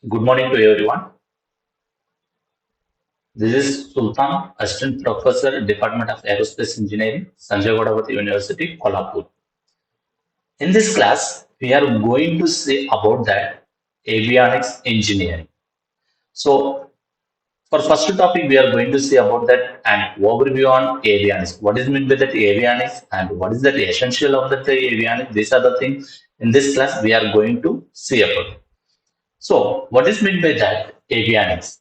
Good morning to everyone. This is Sultan, Assistant Professor, Department of Aerospace Engineering, Sanjay Godawati University, Kolhapur. In this class, we are going to see about that avionics engineering. So, for first topic, we are going to see about that an overview on avionics. What is meant by that avionics and what is that essential of that avionics? These are the things in this class we are going to see about. So, what is meant by that avionics?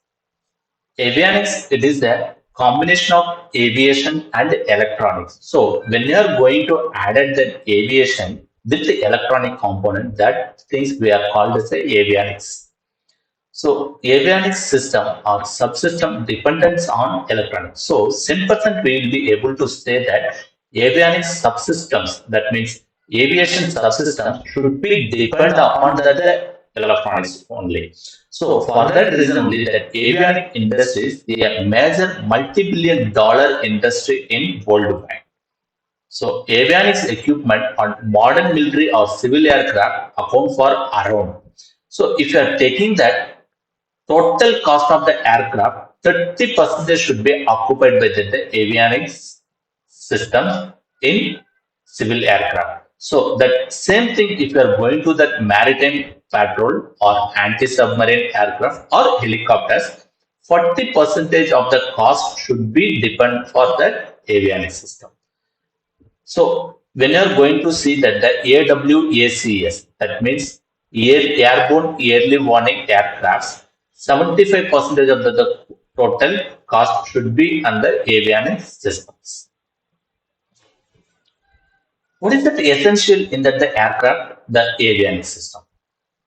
Avionics, it is a combination of aviation and electronics. So when you are going to add the aviation with the electronic component, that things we are called as the avionics. So avionics system or subsystem dependence on electronics. So simple percent we will be able to say that avionics subsystems, that means aviation subsystems should be depend upon the electronics only. So for that reason only that avionic industry is a major multi-billion dollar industry in worldwide. So avionics equipment on modern military or civil aircraft account for around. So if you are taking that total cost of the aircraft, 30% should be occupied by the avionics systems in civil aircraft. So that same thing if you are going to that maritime patrol or anti-submarine aircraft or helicopters, 40 percentage of the cost should be depend for that avionics system. So when you are going to see that the AWACS, that means airborne early warning aircrafts, 75% of the total cost should be under avionics systems. What is that essential in that the aircraft? The avionics system.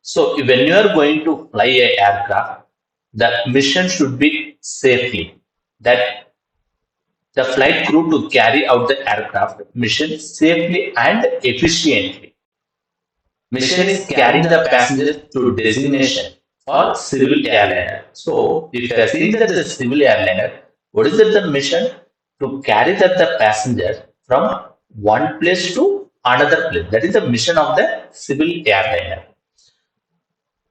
So when you are going to fly a aircraft, the mission should be safely. That the flight crew to carry out the aircraft mission safely and efficiently. Mission is carrying the passengers to destination for civil airliner. So, if you are seeing that the civil airliner, what is that the mission? To carry that the passenger from one place to another place. That is the mission of the civil airliner.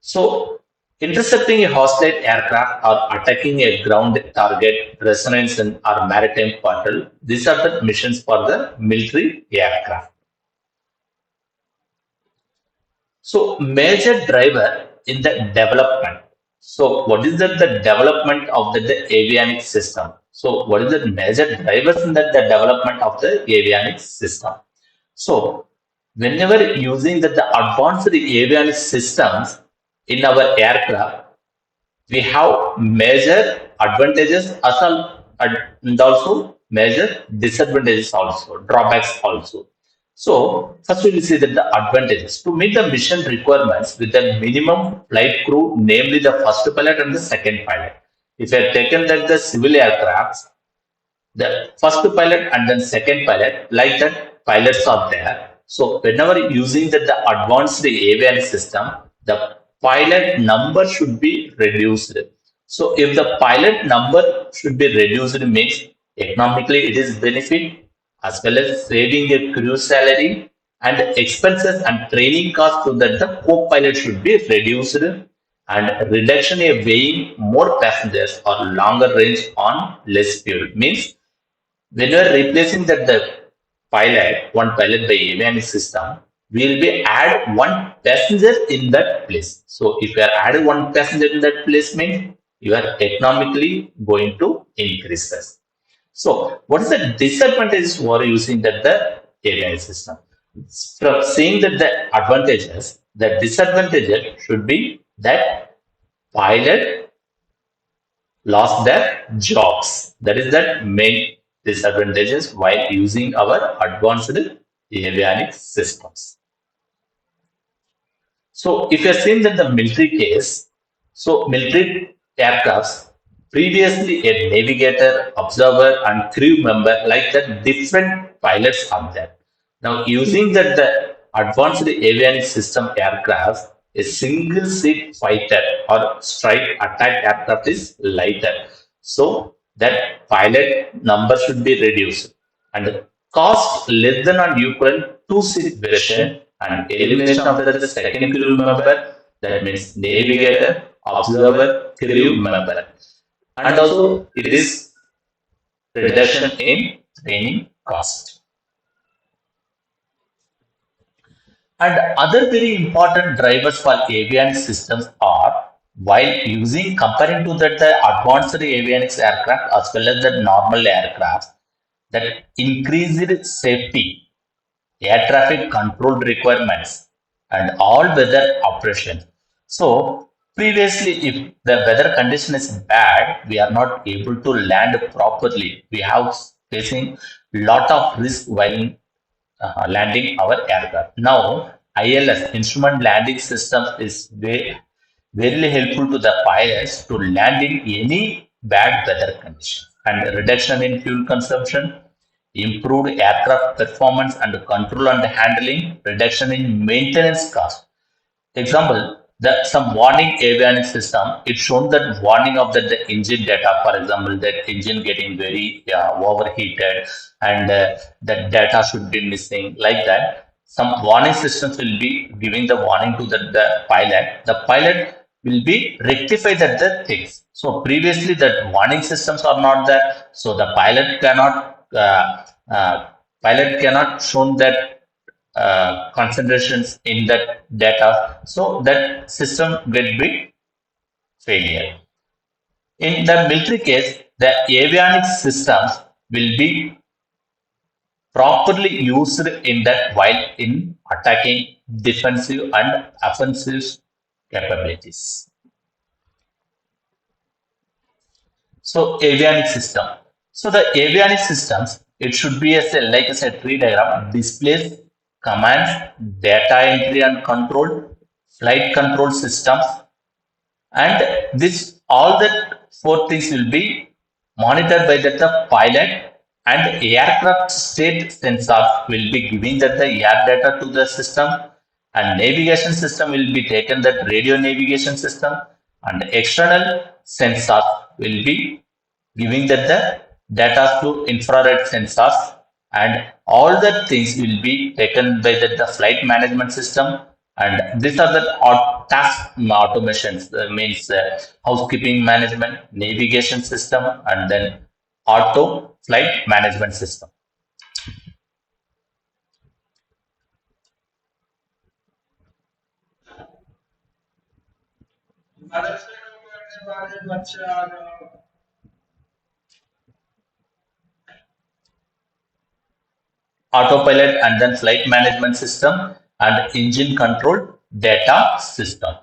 So, intercepting a hostile aircraft or attacking a ground target, resonance or maritime patrol, these are the missions for the military aircraft. So, major driver in the development. So, what is the development of the avionics system? So, what is the major drivers in the development of the avionics system? So, whenever using the advanced avionics systems in our aircraft, we have major advantages as well and also major disadvantages also, drawbacks also. So first we will see that the advantages to meet the mission requirements with the minimum flight crew, namely the first pilot and the second pilot. If you have taken that the civil aircrafts, the first pilot and then second pilot, like that pilots are there. So whenever using the advanced avionics system, the pilot number should be reduced. So if the pilot number should be reduced means economically it is benefit as well as saving a crew salary and expenses and training costs so that the co-pilot should be reduced and reduction in weighing more passengers or longer range on less fuel means when you are replacing the pilot, one pilot by avionics system, we will be add one passenger in that place. So if you are adding one passenger in that place means you are economically going to increase this. So what is the disadvantages for using the avionics system? From seeing that the advantages, the disadvantages should be that pilot lost their jobs. That is the main disadvantages while using our advanced avionics systems. So if you are seeing that the military case, so military aircrafts, previously a navigator, observer, and crew member like that different pilots are there. Now using that the advanced avionics system aircraft, a single seat fighter or strike attack aircraft is lighter. So that pilot number should be reduced and cost less than or equal to seat version and elimination of the second crew member, that means navigator observer, crew member. And also it is reduction in training cost. And other very important drivers for avionics systems are while using comparing to that the advanced avionics aircraft as well as the normal aircraft that increased safety, air traffic control requirements, and all weather operations. So previously, if the weather condition is bad, we are not able to land properly. We have facing lot of risk while landing our aircraft. Now, ILS, Instrument Landing System, is very helpful to the pilots to land in any bad weather conditions and reduction in fuel consumption, improved aircraft performance and control and handling, reduction in maintenance cost. Example, some warning avionics system, it shown that warning of the engine data, for example, that engine getting very overheated and that data should be missing like that. Some warning systems will be giving the warning to the pilot. The pilot will be rectify the things. So previously that warning systems are not there. So the pilot cannot shown that concentrations in that data, so that system will be failure. In the military case, the avionics systems will be properly used in that while in attacking defensive and offensive capabilities. So avionics system. So the avionics systems, it should be a like I said, tree diagram, displays, commands, data entry and control, flight control systems, and this all that four things will be monitored by the pilot, and aircraft state sensors will be giving that the air data to the system, and navigation system will be taken that radio navigation system, and external sensors will be giving that the data to infrared sensors, and all the things will be taken by the flight management system, and these are the task automations, means housekeeping management, navigation system, and then auto flight management system. Autopilot and then flight management system and engine control data system.